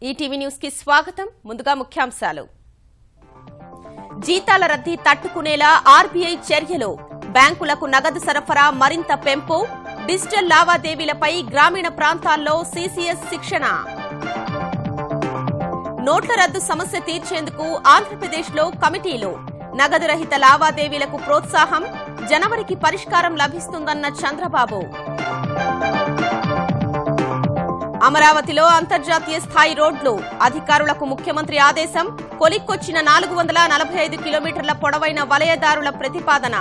ETV news కి స్వాగతం. ముందుగా ముఖ్యాంశాలు. జీతాల రద్దీ తట్టుకునేలా ఆర్బీఐ చర్యలు. బ్యాంకులకు నగదు సరఫరా మరింత పెంపు. డిజిటల్ లావాదేవీలపై గ్రామీణ ప్రాంతాల్లో సీసీఎస్ శిక్షణ. నోట్ల రద్దు సమస్య తీర్చేందుకు ఆంధ్రప్రదేశ్లో కమిటీలు. నగదు రహిత లావాదేవీలకు ప్రోత్సాహం. జనవరికి పరిష్కారం లభిస్తుందన్న చంద్రబాబు. అమరావతిలో అంతర్జాతీయ స్థాయి రోడ్లు. అధికారులకు ముఖ్యమంత్రి ఆదేశం. కొలిక్కొచ్చిన 445 కిలోమీటర్ల పొడవైన వలయదారుల ప్రతిపాదన.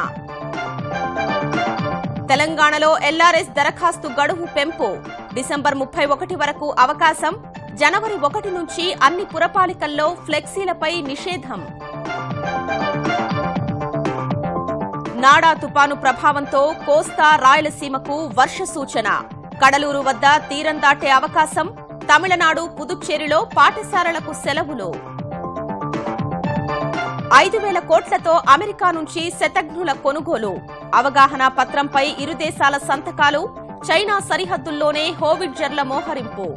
తెలంగాణలో ఎల్ఆర్ఎస్ దరఖాస్తు గడువు పెంపు. డిసెంబర్ 31 వరకు అవకాశం. జనవరి 1 నుంచి అన్ని పురపాలికల్లో ఫ్లెక్సీలపై నిషేధం. నాడా తుపాను ప్రభావంతో కోస్తా రాయలసీమకు వర్ష సూచన. కడలూరు వద్ద తీరం దాటే అవకాశం. తమిళనాడు పుదుచ్చేరిలో పాఠశాలలకు సెలవులు. 5,000 కోట్లతో అమెరికా నుంచి శతఘ్నుల కొనుగోలు. అవగాహన పత్రంపై ఇరు దేశాల సంతకాలు. చైనా సరిహద్దుల్లోనే హోవిట్జర్ల మోహరింపు.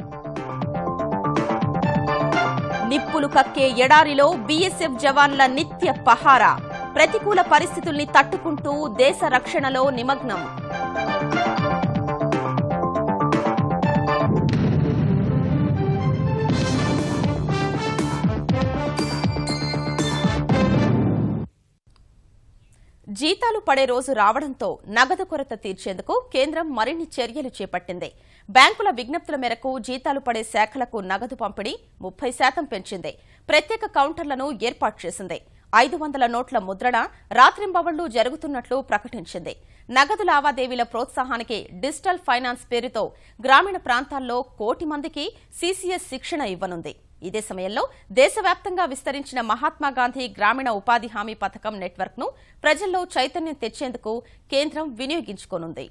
నిప్పులు కక్కే ఎడారిలో బీఎస్ఎఫ్ జవాన్ల నిత్య పహారా. ప్రతికూల పరిస్థితుల్ని తట్టుకుంటూ దేశ రక్షణలో నిమగ్నం. జీతాలు పడే రోజు రావడంతో నగదు కొరత తీర్చేందుకు కేంద్రం మరిన్ని చర్యలు చేపట్టింది. బ్యాంకుల విజ్ఞప్తుల మేరకు జీతాలు పడే శాఖలకు నగదు పంపిణీ 30% పెంచింది. ప్రత్యేక కౌంటర్లను ఏర్పాటు చేసింది. 500 నోట్ల ముద్రణ రాత్రింబవళ్లు జరుగుతున్నట్లు ప్రకటించింది. నగదు లావాదేవీల ప్రోత్సాహానికి డిజిటల్ ఫైనాన్స్ పేరుతో గ్రామీణ ప్రాంతాల్లో 1 కోటి మందికి సీసీఎస్ శిక్షణ ఇవ్వనుంది. ఇదే సమయంలో దేశవ్యాప్తంగా విస్తరించిన మహాత్మాగాంధీ గ్రామీణ ఉపాధి హామీ పథకం నెట్వర్క్ ను ప్రజల్లో చైతన్యం తెచ్చేందుకు కేంద్రం వినియోగించుకోనుంది.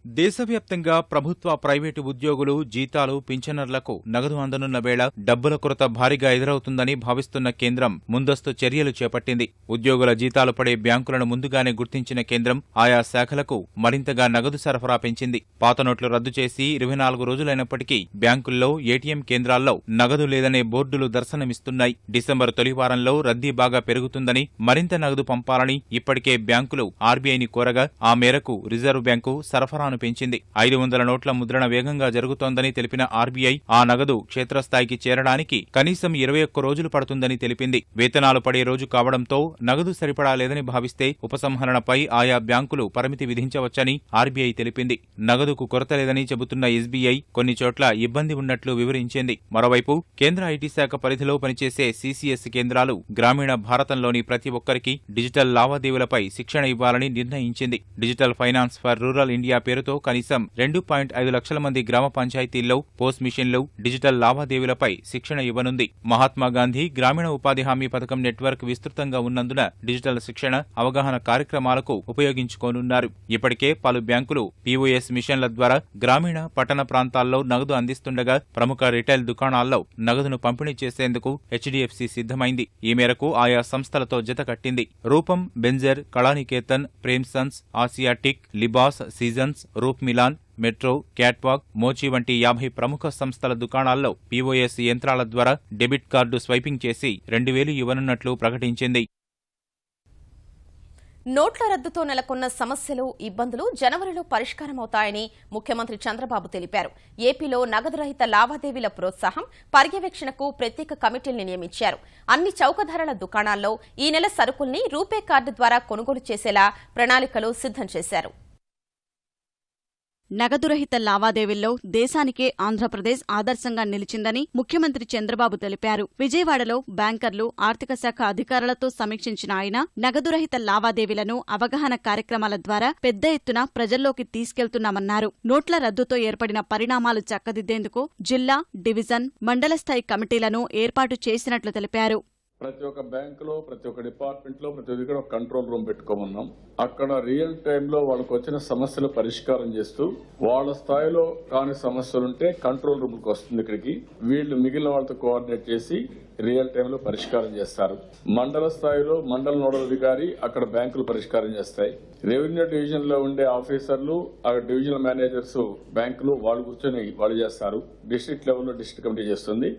దేశవ్యాప్తంగా ప్రభుత్వ, ప్రైవేటు ఉద్యోగులు జీతాలు, పింఛనర్లకు నగదు అందనున్న వేళ డబ్బుల కొరత భారీగా ఎదురవుతుందని భావిస్తున్న కేంద్రం ముందస్తు చర్యలు చేపట్టింది. ఉద్యోగుల జీతాలు పడే బ్యాంకులను ముందుగానే గుర్తించిన కేంద్రం ఆయా శాఖలకు మరింతగా నగదు సరఫరా పెంచింది. పాత నోట్లు రద్దు చేసి 24 రోజులైనప్పటికీ బ్యాంకుల్లో, ఏటీఎం కేంద్రాల్లో నగదు లేదనే బోర్డులు దర్శనమిస్తున్నాయి. డిసెంబర్ తొలి వారంలో రద్దీ బాగా పెరుగుతుందని, మరింత నగదు పంపాలని ఇప్పటికే బ్యాంకులు ఆర్బీఐని కోరగా ఆ మేరకు రిజర్వ్ బ్యాంకు సరఫరా పెంచింది. 500 నోట్ల ముద్రణ వేగంగా జరుగుతోందని తెలిపిన ఆర్బీఐ ఆ నగదు క్షేత్రస్థాయికి చేరడానికి కనీసం 21 రోజులు పడుతుందని తెలిపింది. వేతనాలు పడే రోజు కావడంతో నగదు సరిపడా లేదని భావిస్తే ఉపసంహరణపై ఆయా బ్యాంకులు పరిమితి విధించవచ్చని ఆర్బీఐ తెలిపింది. నగదుకు కొరత లేదని చెబుతున్న ఎస్బీఐ కొన్ని చోట్ల ఇబ్బంది ఉన్నట్లు వివరించింది. మరోవైపు కేంద్ర ఐటీ శాఖ పరిధిలో పనిచేసే సీసీఎస్ కేంద్రాలు గ్రామీణ భారతంలోని ప్రతి ఒక్కరికి డిజిటల్ లావాదేవీలపై శిక్షణ ఇవ్వాలని నిర్ణయించింది. Digital finance for rural India పేరుతో కనీసం 2.5 లక్షల మంది గ్రామ పంచాయతీల్లో పోస్ట్ మిషన్లు, డిజిటల్ లావాదేవీలపై శిక్షణ ఇవ్వనుంది. మహాత్మాగాంధీ గ్రామీణ ఉపాధి హామీ పథకం నెట్వర్క్ విస్తృతంగా ఉన్నందున డిజిటల్ శిక్షణ, అవగాహన కార్యక్రమాలకు ఉపయోగించుకోనున్నారు. ఇప్పటికే పలు బ్యాంకులు పీఓఎస్ మిషన్ల ద్వారా గ్రామీణ, పట్టణ ప్రాంతాల్లో నగదు అందిస్తుండగా ప్రముఖ రిటైల్ దుకాణాల్లో నగదును పంపిణీ చేసేందుకు హెచ్డీఎఫ్సీ సిద్ధమైంది. ఈ మేరకు ఆయా సంస్థలతో జత కట్టింది. రూపం, బెంజర్, కళానికేతన్, ప్రేమ్సన్స్, ఆసియాటిక్, లిబాస్, సీజన్స్, రూప్ మిలాన్, మెట్రో, క్యాట్వాక్, మోచి వంటి 50 ప్రముఖ సంస్థల దుకాణాల్లో పీఓఎస్ యంత్రాల ద్వారా డెబిట్ కార్డు స్వైపింగ్ చేసి 2,000 ఇవ్వనున్నట్లు ప్రకటించింది. నోట్ల రద్దుతో నెలకొన్న సమస్యలు, ఇబ్బందులు జనవరిలో పరిష్కారమవుతాయని ముఖ్యమంత్రి చంద్రబాబు తెలిపారు. ఏపీలో నగదు రహిత లావాదేవీల ప్రోత్సాహం, పర్యవేక్షణకు ప్రత్యేక కమిటీల్ని నియమించారు. అన్ని చౌకధరల దుకాణాల్లో ఈ నెల సరుకుల్ని రూపే కార్డు ద్వారా కొనుగోలు చేసేలా ప్రణాళికలు సిద్ధం చేశారు. నగదురహిత లావాదేవీల్లో దేశానికే ఆంధ్రప్రదేశ్ ఆదర్శంగా నిలిచిందని ముఖ్యమంత్రి చంద్రబాబు తెలిపారు. విజయవాడలో బ్యాంకర్లు, ఆర్థిక శాఖ అధికారులతో సమీక్షించిన ఆయన నగదురహిత లావాదేవీలను అవగాహన కార్యక్రమాల ద్వారా పెద్ద ఎత్తున ప్రజల్లోకి తీసుకెళ్తున్నామన్నారు. నోట్ల రద్దుతో ఏర్పడిన పరిణామాలు చక్కదిద్దేందుకు జిల్లా, డివిజన్, మండల స్థాయి కమిటీలను ఏర్పాటు చేసినట్లు తెలిపారు. ప్రతి ఒక్క బ్యాంకులో, ప్రతి ఒక్క డిపార్ట్మెంట్ లో, ప్రతి ఒక్కటి ఒక కంట్రోల్ రూమ్ పెట్టుకోమన్నాం. అక్కడ రియల్ టైంలో వాళ్ళకు వచ్చిన సమస్యలు పరిష్కారం చేస్తూ వాళ్ళ స్థాయిలో కాని సమస్యలుంటే కంట్రోల్ రూమ్కి వస్తుంది. ఇక్కడికి వీళ్ళు మిగిలిన వాళ్ళతో కోఆర్డినేట్ చేసి రియల్ టైంలో పరిష్కారం చేస్తారు. మండల స్థాయిలో మండల నోడల్ అధికారి అక్కడ బ్యాంకులు పరిష్కారం చేస్తాయి. రెవెన్యూ డివిజన్ లో ఉండే ఆఫీసర్లు ఆ డివిజనల్ మేనేజర్స్ బ్యాంకులు వాళ్ళు కూర్చొని వాళ్ళు చేస్తారు. డిస్ట్రిక్ట్ లెవెల్లో డిస్ట్రిక్ట్ కమిటీ చేస్తుంది.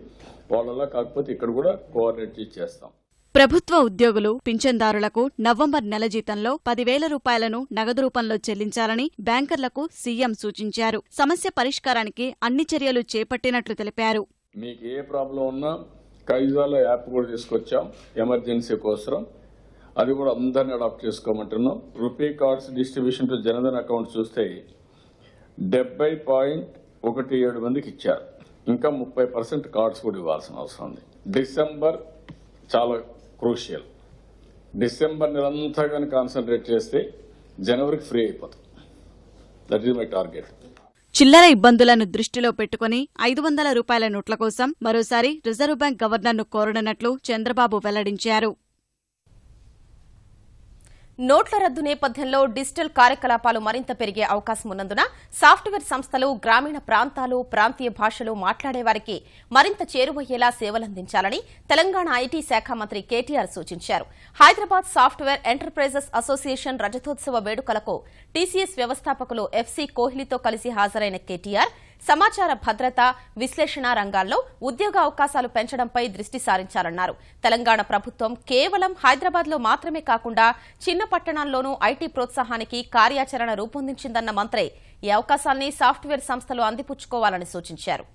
వాళ్ళలా కాకపోతే ఇక్కడ కూడా కోఆర్డినేట్ చేస్తాం. ప్రభుత్వ ఉద్యోగులు పింఛన్దారులకు నవంబర్ నెల జీతంలో 10,000 రూపాయలను నగదు రూపంలో చెల్లించాలని బ్యాంకర్లకు సీఎం సూచించారు. సమస్య పరిష్కారానికి అన్ని చర్యలు చేపట్టినట్లు తెలిపారు. మీకు ఏ ప్రాబ్లం ఉన్నా కైజాలో యాప్ కూడా తీసుకొచ్చాం ఎమర్జెన్సీ కోసం. అది కూడా అందరినీ అడాప్ట్ చేసుకోమంటున్నాం. RuPay cards distribution to Jan Dhan account చూస్తే 70.17 మందికి ఇచ్చారు. ఇంకా 30% కార్డ్స్ కూడా ఇవ్వాల్సిన అవసరం ఉంది. డిసెంబర్ చాలా క్రూషియల్. డిసెంబర్ నెలంతా కానీ కాన్సన్ట్రేట్ చేస్తే జనవరికి ఫ్రీ అయిపోతుంది. That is my target. చిల్లర ఇబ్బందులను దృష్టిలో పెట్టుకుని 500 రూపాయల నోట్ల కోసం మరోసారి రిజర్వ్ బ్యాంక్ గవర్నర్ను కోరనున్నట్లు చంద్రబాబు వెల్లడించారు. నోట్ల రద్దు నేపథ్యంలో డిజిటల్ కార్యకలాపాలు మరింత పెరిగే అవకాశం ఉన్నందున సాఫ్ట్వేర్ సంస్థలు గ్రామీణ ప్రాంతాలు, ప్రాంతీయ భాషలు మాట్లాడేవారికి మరింత చేరువయ్యేలా సేవలందించాలని తెలంగాణ ఐటీ శాఖ మంత్రి కేటీఆర్ సూచించారు. హైదరాబాద్ సాఫ్ట్వేర్ ఎంటర్ప్రైజెస్ అసోసియేషన్ రజతోత్సవ వేడుకలకు టీసీఎస్ వ్యవస్థాపకులు ఎఫ్సీ కోహ్లీతో కలిసి హాజరైన కేటీఆర్ సమాచార భద్రత, విశ్లేషణ రంగాల్లో ఉద్యోగ అవకాశాలు పెంచడంపై దృష్టి సారించాలన్నారు. తెలంగాణ ప్రభుత్వం కేవలం హైదరాబాద్లో మాత్రమే కాకుండా చిన్న పట్టణాల్లోనూ ఐటీ ప్రోత్సాహానికి కార్యాచరణ రూపొందించిందన్న మంత్రి ఈ అవకాశాల్ని సాఫ్ట్వేర్ సంస్థలు అందిపుచ్చుకోవాలని సూచించారు.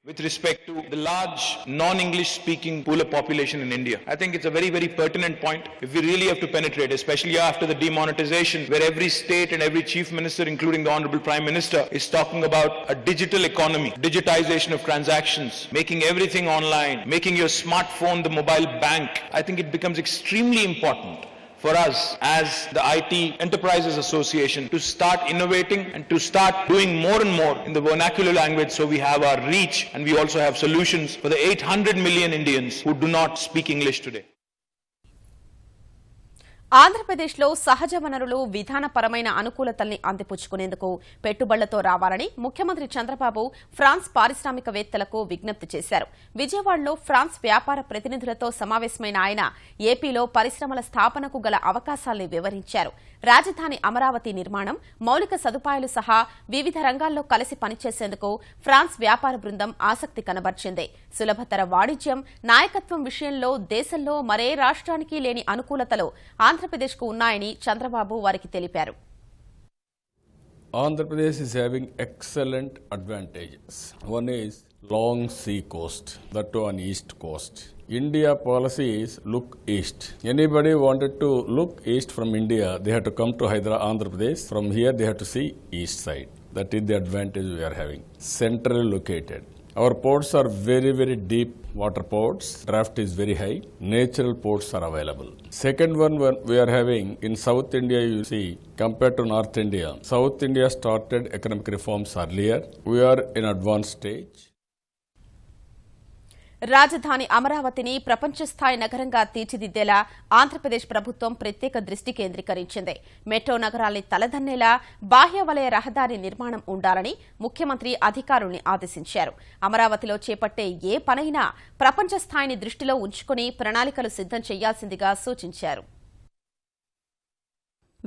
With respect to the large non-English speaking pool of population in India, I think it's a very, very pertinent point. If we really have to penetrate, especially after the demonetization, where every state and every chief minister, including the Honorable Prime Minister, is talking about a digital economy, digitization of transactions, making everything online, making your smartphone the mobile bank, I think it becomes extremely important for us as the IT Enterprises Association to start innovating and to start doing more and more in the vernacular language, so we have our reach and we also have solutions for the 800 million Indians who do not speak English today. ఆంధ్రప్రదేశ్లో సహజ వనరులు విధానపరమైన అనుకూలతల్ని అందిపుచ్చుకునేందుకు పెట్టుబడులతో రావాలని ముఖ్యమంత్రి Chandrababu France పారిశ్రామికవేత్తలకు విజ్ఞప్తి చేశారు. విజయవాడలో ఫ్రాన్స్ వ్యాపార ప్రతినిధులతో సమావేశమైన ఆయన ఏపీలో పరిశ్రమల స్థాపనకు గల అవకాశాల్ని వివరించారు. రాజధాని అమరావతి నిర్మాణం, మౌలిక సదుపాయాలు సహా వివిధ రంగాల్లో కలిసి పనిచేసేందుకు ఫ్రాన్స్ వ్యాపార బృందం ఆసక్తి కనబర్చింది. సులభతర వాణిజ్యం, నాయకత్వం విషయంలో దేశంలో మరే రాష్ట్రానికి లేని అనుకూలతలు ఆంధ్రప్రదేశ్కు ఉన్నాయని చంద్రబాబు వారికి తెలిపారు. Andhra is having excellent advantages. One is long sea coast, that too on east coast. India policy is look east. Anybody wanted to look east from India, they have to come to Andhra Pradesh. From here they have to see east side. That is the advantage we are having. Centrally located. Our ports are very, very deep water ports. Draft is very high. Natural ports are available. Second one we are having in South India, you see, compared to North India. South India started economic reforms earlier. We are in advanced stage. రాజధాని అమరావతిని ప్రపంచ స్థాయి నగరంగా తీర్చిదిద్దేలా ఆంధ్రప్రదేశ్ ప్రభుత్వం ప్రత్యేక దృష్టి కేంద్రీకరించింది. Metro నగరాల్ని తలదన్నేలా బాహ్య వలయ రహదారి నిర్మాణం ఉండాలని ముఖ్యమంత్రి అధికారుల్ని ఆదేశించారు. అమరావతిలో చేపట్టే ఏ పనైనా ప్రపంచ స్థాయిని దృష్టిలో ఉంచుకుని ప్రణాళికలు సిద్ధం చేయాల్సిందిగా సూచించారు.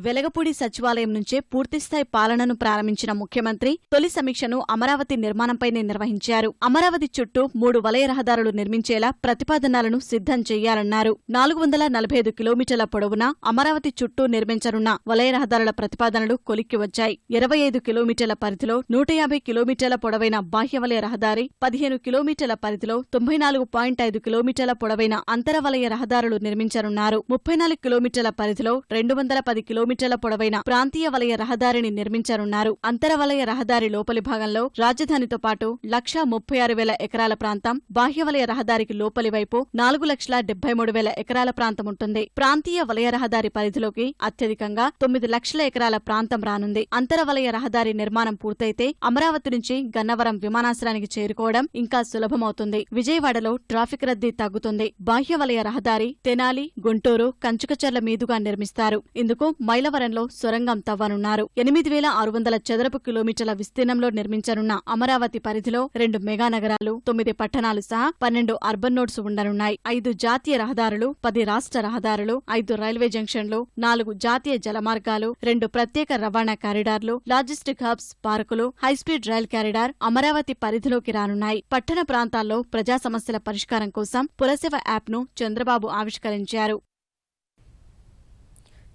వెలగపూడి సచివాలయం నుంచే పూర్తిస్థాయి పాలనను ప్రారంభించిన ముఖ్యమంత్రి తొలి సమీక్షను అమరావతి నిర్మాణంపైనే నిర్వహించారు. అమరావతి చుట్టూ 3 వలయ రహదారులు నిర్మించేలా ప్రతిపాదనలను సిద్ధం చేయాలన్నారు. 445 కిలోమీటర్ల పొడవున అమరావతి చుట్టూ నిర్మించనున్న వలయ రహదారుల ప్రతిపాదనలు కొలిక్కి వచ్చాయి. 25 కిలోమీటర్ల పరిధిలో 150 కిలోమీటర్ల పొడవైన బాహ్య వలయ రహదారి, 15 కిలోమీటర్ల పరిధిలో 94.5 కిలోమీటర్ల పొడవైన అంతర వలయ రహదారులు నిర్మించనున్నారు. 34 కిలోమీటర్ల పరిధిలో 210 కిలోమీటర్ల పొడవైన ప్రాంతీయ వలయ రహదారిని నిర్మించనున్నారు. అంతర వలయ రహదారి లోపలి భాగంలో రాజధానితో పాటు 1,36,000 ఎకరాల ప్రాంతం, బాహ్య వలయ రహదారికి లోపలి వైపు 4,73,000 ఎకరాల ప్రాంతం ఉంటుంది. ప్రాంతీయ వలయ రహదారి పరిధిలోకి అత్యధికంగా 9 లక్షల ఎకరాల ప్రాంతం రానుంది. అంతర వలయ రహదారి నిర్మాణం పూర్తయితే అమరావతి నుంచి గన్నవరం విమానాశ్రయానికి చేరుకోవడం ఇంకా సులభమవుతుంది. విజయవాడలో ట్రాఫిక్ రద్దీ తగ్గుతుంది. బాహ్య వలయ రహదారి తెనాలి, గుంటూరు, కంచుకచర్ల మీదుగా నిర్మిస్తారు. ఇందుకు మైలవరంలో సొరంగం తవ్వనున్నారు. 8,600 చదరపు కిలోమీటర్ల విస్తీర్ణంలో నిర్మించనున్న అమరావతి పరిధిలో 2 మెగా నగరాలు, 9 పట్టణాలు సహా 12 అర్బన్ నోడ్స్ ఉండనున్నాయి. 5 జాతీయ రహదారులు, 10 రాష్ట్ర రహదారులు, 5 రైల్వే జంక్షన్లు, 4 జాతీయ జలమార్గాలు, 2 ప్రత్యేక రవాణా కారిడార్లు, లాజిస్టిక్ హబ్స్, పార్కులు, హైస్పీడ్ రైల్ కారిడార్ అమరావతి పరిధిలోకి రానున్నాయి. పట్టణ ప్రాంతాల్లో ప్రజా సమస్యల పరిష్కారం కోసం పురసేవ యాప్ను చంద్రబాబు ఆవిష్కరించారు.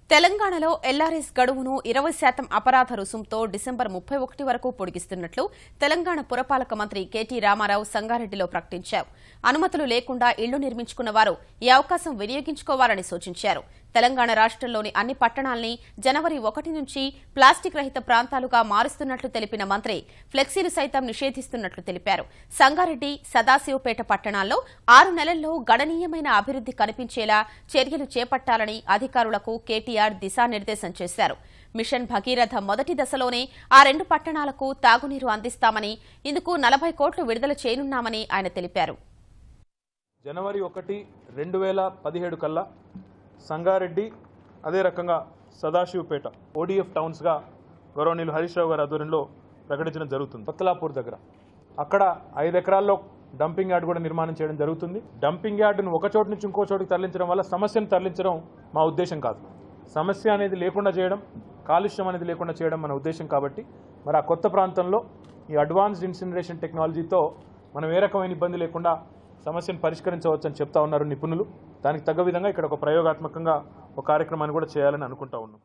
తెలంగాణలో ఎల్ఆర్ఎస్ గడువును 20% అపరాధ రుసుంతో డిసెంబర్ 31 వరకు పొడిగిస్తున్నట్లు తెలంగాణ పురపాలక మంత్రి కేటీ రామారావు సంగారెడ్డిలో ప్రకటించారు. అనుమతులు లేకుండా ఇళ్లు నిర్మించుకున్న వారు ఈ అవకాశం వినియోగించుకోవాలని సూచించారు. తెలంగాణ రాష్ట్రంలోని అన్ని పట్టణాల్ని జనవరి 1 నుంచి ప్లాస్టిక్ రహిత ప్రాంతాలుగా మారుస్తున్నట్లు తెలిపిన మంత్రి ఫ్లెక్సీలు సైతం నిషేధిస్తున్నట్లు తెలిపారు. సంగారెడ్డి, సదాశివపేట పట్టణాల్లో 6 నెలల్లో గణనీయమైన అభివృద్ది కనిపించేలా చర్యలు చేపట్టాలని అధికారులకు కేటీఆర్ దిశానిర్దేశం చేశారు. మిషన్ భగీరథ మొదటి దశలోనే ఆ 2 పట్టణాలకు తాగునీరు అందిస్తామని, ఇందుకు 40 కోట్లు విడుదల చేయనున్నామని ఆయన తెలిపారు. జనవరి 1, 2017 కల్లా సంగారెడ్డి, అదే రకంగా సదాశివపేట ఓడిఎఫ్ టౌన్స్గా గౌరవనీయులు హరీష్ రావు గారి ఆధ్వర్యంలో ప్రకటించడం జరుగుతుంది. బత్తలాపూర్ దగ్గర అక్కడ 5 ఎకరాల్లో డంపింగ్ యార్డ్ కూడా నిర్మాణం చేయడం జరుగుతుంది. డంపింగ్ యార్డును ఒక చోటు నుంచి ఇంకో చోటుకి తరలించడం వల్ల సమస్యను తరలించడం మా ఉద్దేశం కాదు. సమస్య అనేది లేకుండా చేయడం, కాలుష్యం అనేది లేకుండా చేయడం మన ఉద్దేశం. కాబట్టి మరి ఆ కొత్త ప్రాంతంలో ఈ అడ్వాన్స్డ్ ఇన్సినరేషన్ టెక్నాలజీతో మనం ఏ రకమైన ఇబ్బంది లేకుండా సమస్యను పరిష్కరించవచ్చని చెప్తా ఉన్నారు నిపుణులు. దానికి తగ్గ విధంగా ఇక్కడ ఒక ప్రయోగాత్మకంగా ఒక కార్యక్రమాన్ని కూడా చేయాలని అనుకుంటా ఉన్నాం.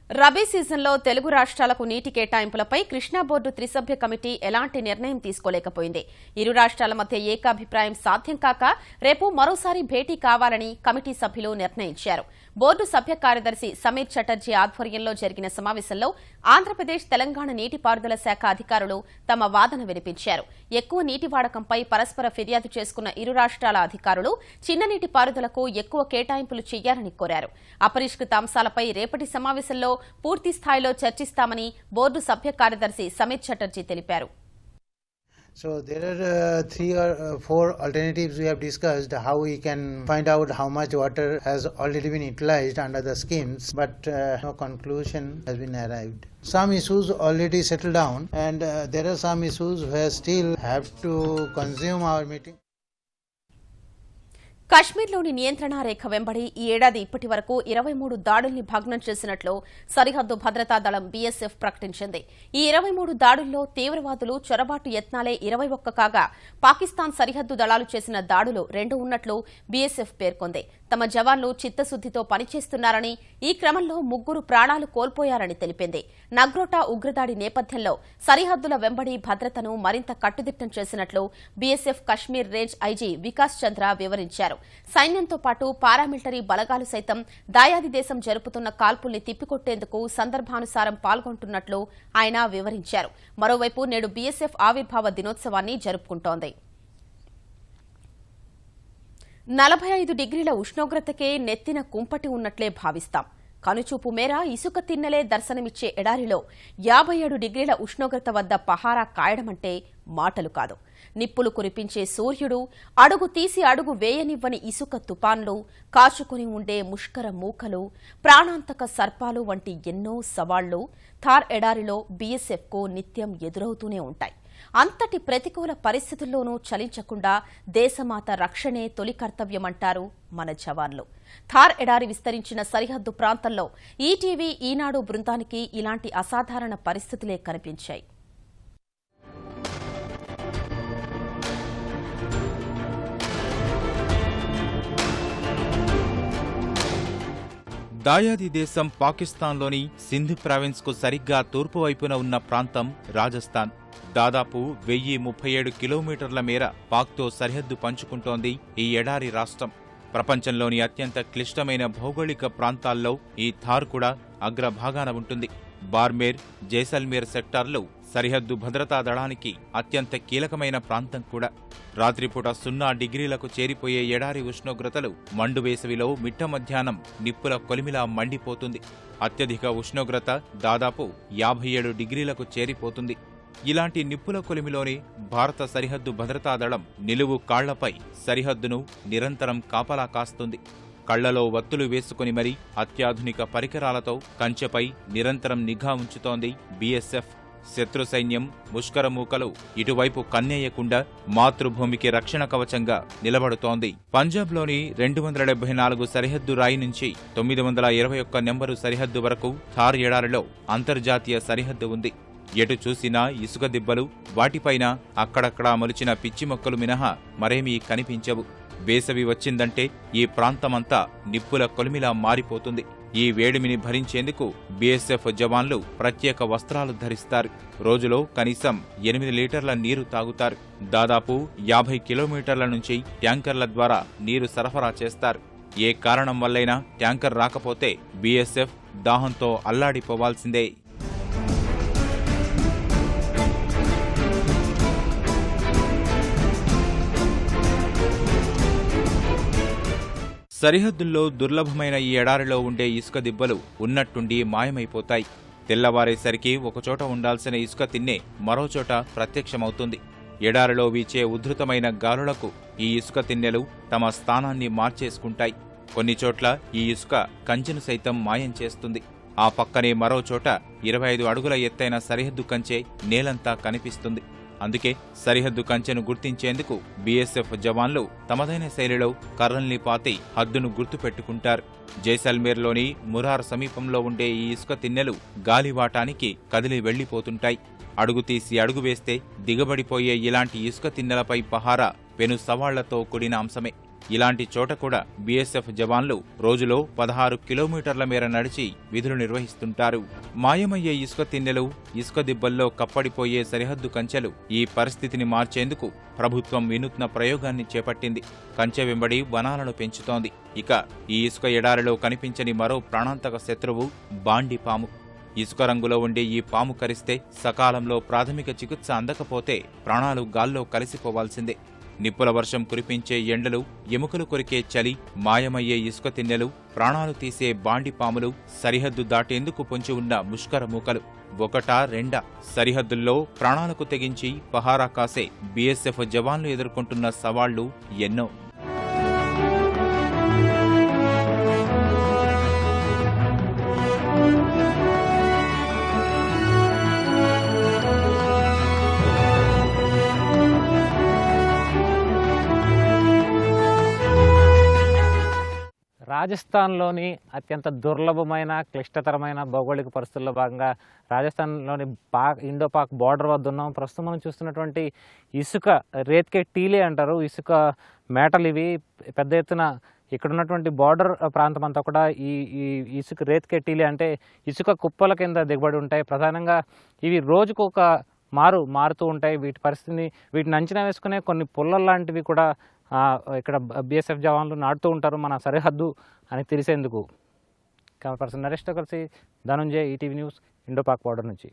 రబీ సీజన్లో తెలుగు రాష్ట్రాలకు నీటి కేటాయింపులపై కృష్ణా బోర్డు త్రిసభ్య కమిటీ ఎలాంటి నిర్ణయం తీసుకోలేకపోయింది. ఇరు రాష్ట్రాల మధ్య ఏకాభిప్రాయం సాధ్యం కాక రేపు మరోసారి భేటీ కావాలని కమిటీ సభ్యులు నిర్ణయించారు. బోర్డు సభ్య కార్యదర్శి సమీర్ చటర్జీ ఆధ్వర్యంలో జరిగిన సమావేశంలో ఆంధ్రప్రదేశ్, తెలంగాణ నీటిపారుదల శాఖ అధికారులు తమ వాదన వినిపించారు. ఎక్కువ నీటి వాడకంపై పరస్పర ఫిర్యాదు చేసుకున్న ఇరు రాష్ట్రాల అధికారులు చిన్న నీటి పారుదలకు ఎక్కువ కేటాయింపులు చేయాలని కోరారు. అపరిష్కృత అంశాలపై రేపటి సమావేశంలో పూర్తి స్థాయిలో చర్చిస్తామని బోర్డు సభ్య కార్యదర్శి సమీర్ చటర్జీ తెలిపారు. So there are 3 or 4 alternatives we have discussed how we can find out how much water has already been utilized under the schemes, but no conclusion has been arrived. Some issues already settled down, and there are some issues where still have to consume our meeting. కశ్మీర్లోని నియంత్రణ రేఖ వెంబడి ఈ ఏడాది ఇప్పటి వరకు 23 దాడుల్ని భగ్నం చేసినట్లు సరిహద్దు భద్రతా దళం బీఎస్ఎఫ్ ప్రకటించింది. ఈ 23 దాడుల్లో తీవ్రవాదులు చొరబాటు యత్నాలే 21 కాగా పాకిస్తాన్ సరిహద్దు దళాలు చేసిన దాడులు 2 ఉన్నట్లు బీఎస్ఎఫ్ పేర్కొంది. తమ జవాన్లు చిత్తశుద్దితో పనిచేస్తున్నారని, ఈ క్రమంలో 3 ప్రాణాలు కోల్పోయారని తెలిపింది. నగ్రోటా ఉగ్రదాడి నేపథ్యంలో సరిహద్దుల వెంబడి భద్రతను మరింత కట్టుదిట్టం చేసినట్లు BSF Kashmir range IG Vikas Chandra వివరించారు. సైన్యంతో పాటు పారామిలిటరీ బలగాలు సైతం దాయాది దేశం జరుపుతున్న కాల్పుల్ని తిప్పికొట్టేందుకు సందర్భానుసారం పాల్గొంటున్నట్లు ఆయన వివరించారు. మరోవైపు నేడు బీఎస్ఎఫ్ ఆవిర్భావ దినోత్సవాన్ని జరుపుకుంటోంది. 45 డిగ్రీల ఉష్ణోగ్రతకే నెత్తిన కుంపటి ఉన్నట్లే భావిస్తాం. కనుచూపు మేర ఇసుక తిన్నెలే దర్శనమిచ్చే ఎడారిలో 57 డిగ్రీల ఉష్ణోగ్రత వద్ద పహారా కాయడమంటే మాటలు కాదు. నిప్పులు కురిపించే సూర్యుడు, అడుగు తీసి అడుగు వేయనివ్వని ఇసుక తుపాన్లు, కాచుకుని ఉండే ముష్కర మూకలు, ప్రాణాంతక సర్పాలు వంటి ఎన్నో సవాళ్లు థార్ ఎడారిలో బీఎస్ఎఫ్కు నిత్యం ఎదురవుతూనే ఉంటాయి. అంతటి ప్రతికూల పరిస్థితుల్లోనూ చలించకుండా దేశమాత రక్షణే తొలి కర్తవ్యమంటారు మన జవాన్లు. థార్ ఎడారి విస్తరించిన సరిహద్దు ప్రాంతంలో ఈటీవీ, ఈనాడు బృందానికి ఇలాంటి అసాధారణ పరిస్థితులే కనిపించాయి. దాయాది దేశం పాకిస్తాన్లోని సింధ్ ప్రావిన్స్కు సరిగ్గా తూర్పు వైపున ఉన్న ప్రాంతం రాజస్థాన్. దాదాపు 1037 కిలోమీటర్ల మేర పాక్తో సరిహద్దు పంచుకుంటోంది ఈ ఎడారి రాష్ట్రం. ప్రపంచంలోని అత్యంత క్లిష్టమైన భౌగోళిక ప్రాంతాల్లో ఈ థార్ కూడా అగ్రభాగాన ఉంటుంది. బార్మేర్, జైసల్మేర్ సెక్టార్లు సరిహద్దు భద్రతా దళానికి అత్యంత కీలకమైన ప్రాంతం కూడా. రాత్రిపూట 0 డిగ్రీలకు చేరిపోయే ఎడారి ఉష్ణోగ్రతలు మండు వేసవిలో మిట్ట మధ్యాహ్నం నిప్పుల కొలిమిలా మండిపోతుంది. అత్యధిక ఉష్ణోగ్రత దాదాపు 57 డిగ్రీలకు చేరిపోతుంది. ఇలాంటి నిప్పుల కొలిమిలోనే భారత సరిహద్దు భద్రతా దళం నిలువు కాళ్లపై సరిహద్దును నిరంతరం కాపలా కాస్తుంది. కళ్లలో వత్తులు వేసుకుని మరీ అత్యాధునిక పరికరాలతో కంచెపై నిరంతరం నిఘా ఉంచుతోంది బీఎస్ఎఫ్. శత్రు సైన్యం ముష్కరమూకలు ఇటువైపు కన్నేయకుండా మాతృభూమికి రక్షణ కవచంగా నిలబడుతోంది. పంజాబ్లోని 274 సరిహద్దు రాయి నుంచి 921 నెంబరు సరిహద్దు వరకు థార్ ఎడారిలో అంతర్జాతీయ సరిహద్దు ఉంది. ఎటు చూసినా ఇసుక దిబ్బలు, వాటిపైన అక్కడక్కడా మొలిచిన పిచ్చి మొక్కలు మినహా మరేమీ కనిపించవు. వేసవి వచ్చిందంటే ఈ ప్రాంతమంతా నిప్పుల కొలిమిలా మారిపోతుంది. ఈ వేడిమిని భరించేందుకు బీఎస్ఎఫ్ జవాన్లు ప్రత్యేక వస్త్రాలు ధరిస్తారు. రోజులో కనీసం 8 లీటర్ల నీరు తాగుతారు. దాదాపు 50 కిలోమీటర్ల నుంచి ట్యాంకర్ల ద్వారా నీరు సరఫరా చేస్తారు. ఏ కారణం వల్లైనా ట్యాంకర్ రాకపోతే బీఎస్ఎఫ్ దాహంతో అల్లాడిపోవాల్సిందే. సరిహద్దుల్లో దుర్లభమైన ఈ ఎడారిలో ఉండే ఇసుక దిబ్బలు ఉన్నట్టుండి మాయమైపోతాయి. తెల్లవారేసరికి ఒకచోట ఉండాల్సిన ఇసుక తిన్నే మరోచోట ప్రత్యక్షమవుతుంది. ఎడారిలో వీచే ఉధృతమైన గాలులకు ఈ ఇసుక తిన్నెలు తమ స్థానాన్ని మార్చేసుకుంటాయి. కొన్ని చోట్ల ఈ ఇసుక కంచెను సైతం మాయం చేస్తుంది. ఆ పక్కనే మరోచోట 25 అడుగుల ఎత్తైన సరిహద్దు కంచె నేలంతా కనిపిస్తుంది. అందుకే సరిహద్దు కంచెను గుర్తించేందుకు బీఎస్ఎఫ్ జవాన్లు తమదైన శైలిలో కర్రల్ని పాతి హద్దును గుర్తుపెట్టుకుంటారు. జైసల్మేర్లోని మురార్ సమీపంలో ఉండే ఈ ఇసుక తిన్నెలు గాలివాటానికి కదిలి వెళ్లిపోతుంటాయి. అడుగు తీసి అడుగు వేస్తే దిగబడిపోయే ఇలాంటి ఇసుక తిన్నెలపై పహారా పెను సవాళ్లతో కూడిన అంశమే. ఇలాంటి చోట కూడా బీఎస్ఎఫ్ జవాన్లు రోజులో 16 కిలోమీటర్ల మేర నడిచి విధులు నిర్వహిస్తుంటారు. మాయమయ్యే ఇసుక తిన్నెలు, ఇసుక దిబ్బల్లో కప్పడిపోయే సరిహద్దు కంచెలు ఈ పరిస్థితిని మార్చేందుకు ప్రభుత్వం వినూత్న ప్రయోగాన్ని చేపట్టింది. కంచె వెంబడి వనాలను పెంచుతోంది. ఇక ఈ ఇసుక ఎడారిలో కనిపించని మరో ప్రాణాంతక శత్రువు బాండిపాము. ఇసుక రంగులో ఉండే ఈ పాము కరిస్తే సకాలంలో ప్రాథమిక చికిత్స అందకపోతే ప్రాణాలు గాల్లో కలిసిపోవాల్సిందే. నిప్పుల వర్షం కురిపించే ఎండలు, ఎముకలు కొరికే చలి, మాయమయ్యే ఇసుక తిన్నెలు, ప్రాణాలు తీసే బాండిపాములు, సరిహద్దు దాటేందుకు పొంచి ఉన్న ముష్కరమూకలు ఒకటా రెండా? సరిహద్దుల్లో ప్రాణాలకు తెగించి పహారా కాసే బీఎస్ఎఫ్ జవాన్లు ఎదుర్కొంటున్న సవాళ్లు ఎన్నో. రాజస్థాన్లోని అత్యంత దుర్లభమైన క్లిష్టతరమైన భౌగోళిక పరిస్థితుల్లో భాగంగా రాజస్థాన్లోని ఇండో పాక్ బార్డర్ వద్ద ఉన్నాం. ప్రస్తుతం మనం చూస్తున్నటువంటి ఇసుక రేత్కే టీలే అంటారు. ఇసుక మేటలు ఇవి పెద్ద ఎత్తున ఇక్కడ ఉన్నటువంటి బార్డర్ ప్రాంతం అంతా కూడా ఈ ఇసుక రేత్కే టీలే అంటే ఇసుక కుప్పల కింద దిగబడి ఉంటాయి. ప్రధానంగా ఇవి రోజుకు ఒక మారుతూ ఉంటాయి. వీటిని అంచనా వేసుకునే కొన్ని పుల్లల లాంటివి కూడా ఇక్కడ బీఎస్ఎఫ్ జవాన్లు నాటుతూ ఉంటారు మన సరిహద్దు అని తెలిసేందుకు. కెమెరా పర్సన్ నరేష్తో కలిసి Dhananjay, ETV news, Indo Pak border నుంచి.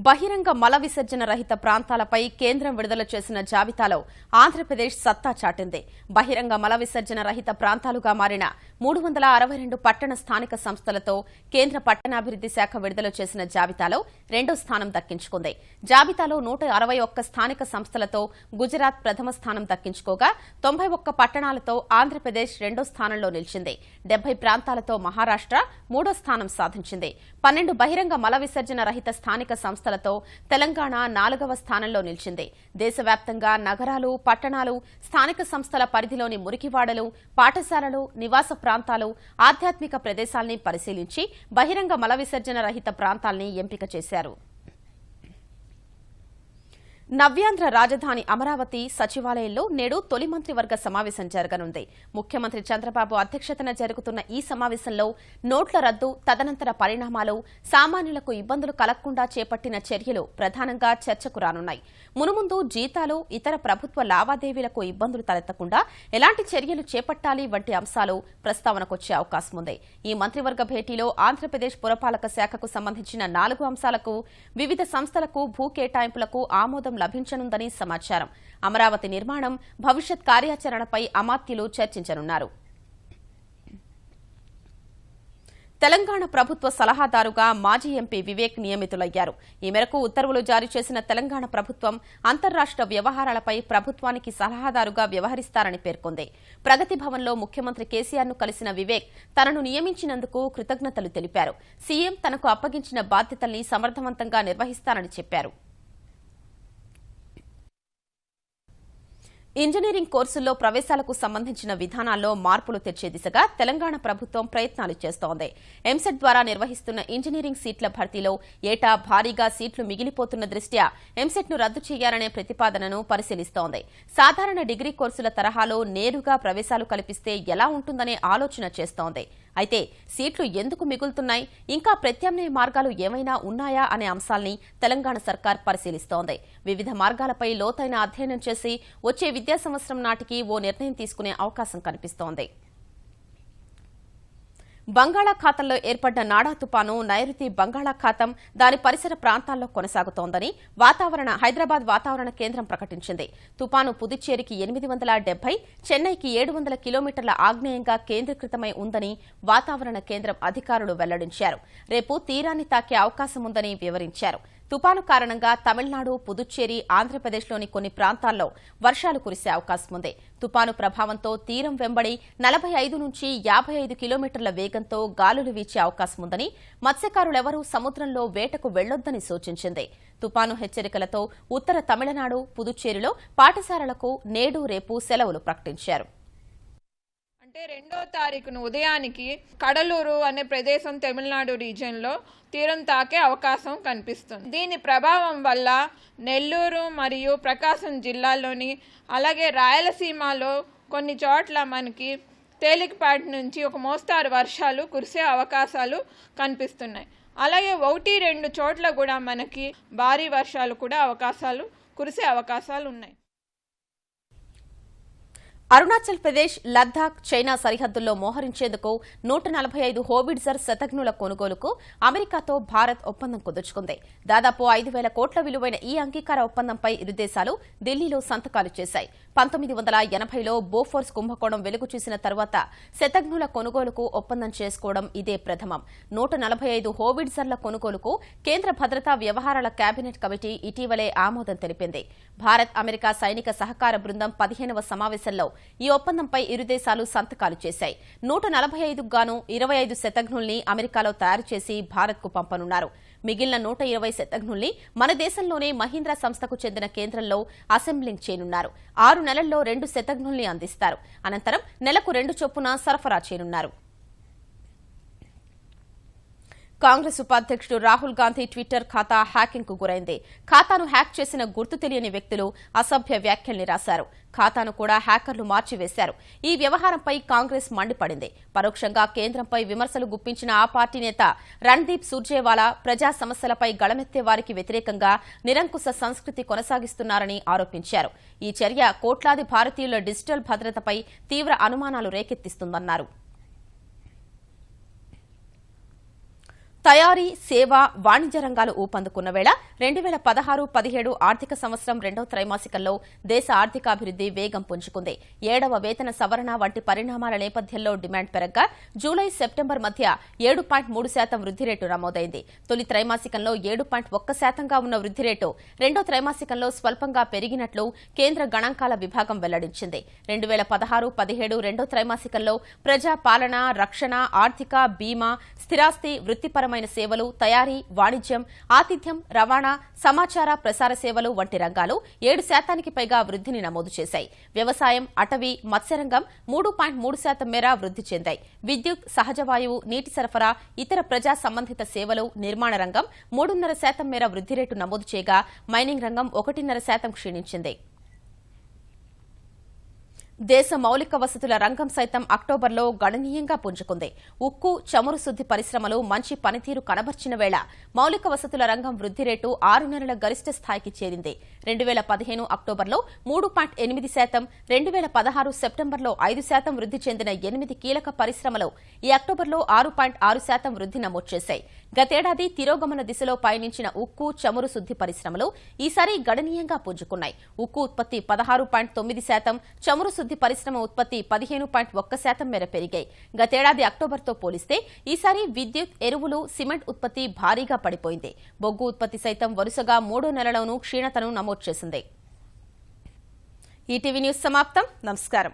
బహిరంగ మల విసర్జన రహిత ప్రాంతాలపై కేంద్రం విడుదల చేసిన జాబితాలో ఆంధ్రప్రదేశ్ సత్తా చాటింది. బహిరంగ మల విసర్జన రహిత ప్రాంతాలుగా మారిన 362 పట్టణ స్థానిక సంస్థలతో కేంద్ర పట్టణాభివృద్ది శాఖ విడుదల చేసిన జాబితాలో 2వ స్థానం దక్కించుకుంది. జాబితాలో 161 స్థానిక సంస్థలతో గుజరాత్ ప్రథమ స్థానం దక్కించుకోగా 91 పట్టణాలతో ఆంధ్రప్రదేశ్ 2వ స్థానంలో నిలిచింది. 70 ప్రాంతాలతో మహారాష్ట్ర 3వ స్థానం సాధించింది. 12 బహిరంగ మల విసర్జన రహిత స్థానిక సంస్థలతో తెలంగాణ 4వ స్థానంలో నిలిచింది. దేశవ్యాప్తంగా నగరాలు, పట్టణాలు, స్థానిక సంస్థల పరిధిలోని మురికివాడలు, పాఠశాలలు, నివాస ప్రాంతాలు, ఆధ్యాత్మిక ప్రదేశాల్ని పరిశీలించి బహిరంగ మల విసర్జన రహిత ప్రాంతాల్ని ఎంపిక చేశారు. నవ్యాంధ్ర రాజధాని అమరావతి సచివాలయంలో నేడు తొలి మంత్రివర్గ సమావేశం జరగనుంది. ముఖ్యమంత్రి చంద్రబాబు అధ్యక్షతన జరుగుతున్న ఈ సమావేశంలో నోట్ల రద్దు, తదనంతర పరిణామాలు, సామాన్యులకు ఇబ్బందులు కలగకుండా చేపట్టిన చర్యలు ప్రధానంగా చర్చకు రానున్నాయి. మునుముందు జీతాలు, ఇతర ప్రభుత్వ లావాదేవీలకు ఇబ్బందులు తలెత్తకుండా ఎలాంటి చర్యలు చేపట్టాలి వంటి అంశాలు ప్రస్తావనకొచ్చే అవకాశం ఉంది. ఈ మంత్రివర్గ భేటీలో ఆంధ్రప్రదేశ్ పురపాలక శాఖకు సంబంధించిన 4 అంశాలకు, వివిధ సంస్థలకు భూ కేటాయింపులకు ఆమోదం లభించనుందని సమాచారం. అమరావతి నిర్మాణం, భవిష్యత్ కార్యాచరణపై అమాత్యులు చర్చించనున్నారు. తెలంగాణ ప్రభుత్వ సలహాదారుగా మాజీ ఎంపీ వివేక్ నియమితులయ్యారు. ఈ మేరకు ఉత్తర్వులు జారీ చేసిన తెలంగాణ ప్రభుత్వం అంతర్రాష్ట్ర వ్యవహారాలపై ప్రభుత్వానికి సలహాదారుగా వ్యవహరిస్తారని పేర్కొంది. ప్రగతి భవన్లో ముఖ్యమంత్రి కేసీఆర్ను కలిసిన వివేక్ తనను నియమించినందుకు కృతజ్ఞతలు తెలిపారు. సీఎం తనకు అప్పగించిన బాధ్యతల్ని సమర్థవంతంగా నిర్వహిస్తానని చెప్పారు. ఇంజనీరింగ్ కోర్సుల్లో ప్రవేశాలకు సంబంధించిన విధానాల్లో మార్పులు తెచ్చే దిశగా తెలంగాణ ప్రభుత్వం ప్రయత్నాలు చేస్తోంది. ఎంసెట్ ద్వారా నిర్వహిస్తున్న ఇంజనీరింగ్ సీట్ల భర్తీలో ఏటా భారీగా సీట్లు మిగిలిపోతున్న దృష్ట్యా ఎంసెట్ను రద్దు చేయాలనే ప్రతిపాదనను పరిశీలిస్తోంది. సాధారణ డిగ్రీ కోర్సుల తరహాలో నేరుగా ప్రవేశాలు కల్పిస్తే ఎలా ఉంటుందనే ఆలోచన చేస్తోంది. అయితే సీట్లు ఎందుకు మిగులుతున్నాయి, ఇంకా ప్రత్యామ్నాయ మార్గాలు ఏమైనా ఉన్నాయా అనే అంశాల్ని తెలంగాణ సర్కార్ పరిశీలిస్తోంది. వివిధ మార్గాలపై లోతైన అధ్యయనం చేసి వచ్చే విద్యా సంవత్సరం నాటికి ఓ నిర్ణయం తీసుకునే అవకాశం కనిపిస్తోంది. బంగాళాఖాతంలో ఏర్పడ్డ నాడా తుపాను నైరుతి బంగాళాఖాతం దాని పరిసర ప్రాంతాల్లో కొనసాగుతోందని హైదరాబాద్ వాతావరణ కేంద్రం ప్రకటించింది. తుపాను పుదుచ్చేరికి 870, చెన్నైకి 700 కిలోమీటర్ల ఆగ్నేయంగా కేంద్రీకృతమై ఉందని వాతావరణ కేంద్రం అధికారులు వెల్లడించారు. రేపు తీరాన్ని తాకే అవకాశం ఉందని వివరించారు. తుపాను కారణంగా తమిళనాడు, పుదుచ్చేరి, ఆంధ్రప్రదేశ్లోని కొన్ని ప్రాంతాల్లో వర్షాలు కురిసే అవకాశం ఉంది. తుపాను ప్రభావంతో తీరం వెంబడి 45 నుంచి 55 కిలోమీటర్ల వేగంతో గాలులు వీచే అవకాశం ఉందని మత్స్యకారులెవరూ సముద్రంలో వేటకు వెళ్లొద్దని సూచించింది. తుపాను హెచ్చరికలతో ఉత్తర తమిళనాడు, పుదుచ్చేరిలో పాఠశాలలకు నేడు రేపు సెలవులు ప్రకటించారు. అంటే 2వ తారీఖున ఉదయానికి కడలూరు అనే ప్రదేశం తమిళనాడు రీజియన్లో తీరం తాకే అవకాశం కనిపిస్తుంది. దీని ప్రభావం వల్ల నెల్లూరు మరియు ప్రకాశం జిల్లాల్లోని అలాగే రాయలసీమలో కొన్ని చోట్ల మనకి తేలికపాటి నుంచి ఒక మోస్తారు వర్షాలు కురిసే అవకాశాలు కనిపిస్తున్నాయి. అలాగే 1-2 చోట్ల కూడా మనకి భారీ వర్షాలు కూడా కురిసే అవకాశాలు ఉన్నాయి. అరుణాచల్ ప్రదేశ్, లద్దాఖ్, చైనా సరిహద్దుల్లో మోహరించేందుకు 145 హోవిట్జర్ శతఘ్నుల కొనుగోలుకు అమెరికాతో భారత్ ఒప్పందం కుదుర్చుకుంది. దాదాపు 5,000 కోట్ల విలువైన ఈ అంగీకార ఒప్పందంపై ఇరు దేశాలు ఢిల్లీలో సంతకాలు చేశాయి. 1980లో బోఫోర్స్ కుంభకోణం వెలుగు చూసిన తర్వాత శతఘ్నుల కొనుగోలుకు ఒప్పందం చేసుకోవడం ఇదే ప్రథమం. 145 హోవిట్జర్ల కొనుగోలుకు కేంద్ర భద్రతా వ్యవహారాల కేబినెట్ కమిటీ ఇటీవలే ఆమోదం తెలిపింది. భారత్, అమెరికా సైనిక సహకార బృందం 15వ సమావేశంలో ఈ ఒప్పందంపై ఇరు దేశాలు సంతకాలు చేశాయి. 145కు గాను 25 శతఘ్నుల్ని అమెరికాలో తయారు చేసి భారత్కు పంపనున్నారు. మిగిలిన 120 శతఘ్నుల్ని మన దేశంలోనే మహీంద్రా సంస్థకు చెందిన కేంద్రంలో అసెంబ్లింగ్ చేయనున్నారు. 6 నెలల్లో 2 శతఘ్నుల్ని అందిస్తారు. అనంతరం నెలకు 2 చొప్పున సరఫరా చేయనున్నారు. కాంగ్రెస్ ఉపాధ్యక్షుడు రాహుల్ గాంధీ ట్విట్టర్ ఖాతా హ్యాకింగ్ కు గురైంది. ఖాతాను హ్యాక్ చేసిన గుర్తు తెలియని వ్యక్తులు అసభ్య వ్యాఖ్యల్ని రాశారు. ఖాతాను కూడా హ్యాకర్లు మార్చివేశారు. ఈ వ్యవహారంపై కాంగ్రెస్ మండిపడింది. పరోక్షంగా కేంద్రంపై విమర్శలు గుప్పించిన ఆ పార్టీ నేత రణ్దీప్ సుర్జేవాలా ప్రజా సమస్యలపై గళమెత్తే వారికి వ్యతిరేకంగా నిరంకుశ సంస్కృతి కొనసాగిస్తున్నారని ఆరోపించారు. ఈ చర్య కోట్లాది భారతీయుల డిజిటల్ భద్రతపై తీవ్ర అనుమానాలు రేకెత్తిస్తుందన్నారు. తయారీ, సేవ, వాణిజ్య రంగాలు ఊపందుకున్న వేళ 2016-17 ఆర్థిక సంవత్సరం 2వ త్రైమాసికంలో దేశ ఆర్థికాభివృద్ది వేగం పుంజుకుంది. 7వ వేతన సవరణ వంటి పరిణామాల నేపథ్యంలో డిమాండ్ పెరగ్గా జూలై, సెప్టెంబర్ మధ్య 7.3% వృద్ధి రేటు నమోదైంది. తొలి త్రైమాసికంలో 7.1%గా ఉన్న వృద్ధి రేటు 2వ త్రైమాసికంలో స్వల్పంగా పెరిగినట్లు కేంద్ర గణాంకాల విభాగం వెల్లడించింది. 2016-17 2వ త్రైమాసికంలో ప్రజా పాలన, రక్షణ, ఆర్థిక, బీమా, స్థిరాస్తి, వృత్తిపరమైన సేవలు, తయారీ, వాణిజ్యం, ఆతిథ్యం, రవాణా, సమాచార ప్రసార సేవలు వంటి రంగాలు 7% పైగా వృద్ధిని నమోదు చేశాయి. వ్యవసాయం, అటవీ, మత్స్యరంగం 3.3% మేర వృద్ధి చెందాయి. విద్యుత్, సహజవాయువు, నీటి సరఫరా, ఇతర ప్రజా సంబంధిత సేవలు, నిర్మాణ రంగం 3.5% మేర వృద్ధి రేటు నమోదు చేయగా మైనింగ్ రంగం 1.5% క్షీణించింది. దేశ మౌలిక వసతుల రంగం సైతం అక్టోబర్లో గణనీయంగా పుంజుకుంది. ఉక్కు, చమురు శుద్ది పరిశ్రమలు మంచి పనితీరు కనబర్చిన వేళ మౌలిక వసతుల రంగం వృద్ధి రేటు 6 నెలల గరిష్ట స్థాయికి చేరింది. 2015 అక్టోబర్లో 3.8%, 2016 సెప్టెంబర్లో 5% వృద్ధి చెందిన 8 కీలక పరిశ్రమలు ఈ అక్టోబర్లో 6.6% వృద్ధి నమోదు చేశాయి. గతేడాది తిరోగమన దిశలో పయనించిన ఉక్కు చమురు శుద్ది పరిశ్రమలు ఈసారి గణనీయంగా పుంజుకున్నాయి. ఉక్కు ఉత్పత్తి 16.9%, చమురు శుద్ది పరిశ్రమ ఉత్పత్తి 15.1% మేర పెరిగాయి. గతేడాది అక్టోబర్తో పోలిస్తే ఈసారి విద్యుత్, ఎరువులు, సిమెంట్ ఉత్పత్తి భారీగా పడిపోయింది. బొగ్గు ఉత్పత్తి సైతం వరుసగా 3 నెలలోనూ క్షీణతను నమోదు చేసింది. ఈటీవీ న్యూస్ సమాప్తం. నమస్కారం.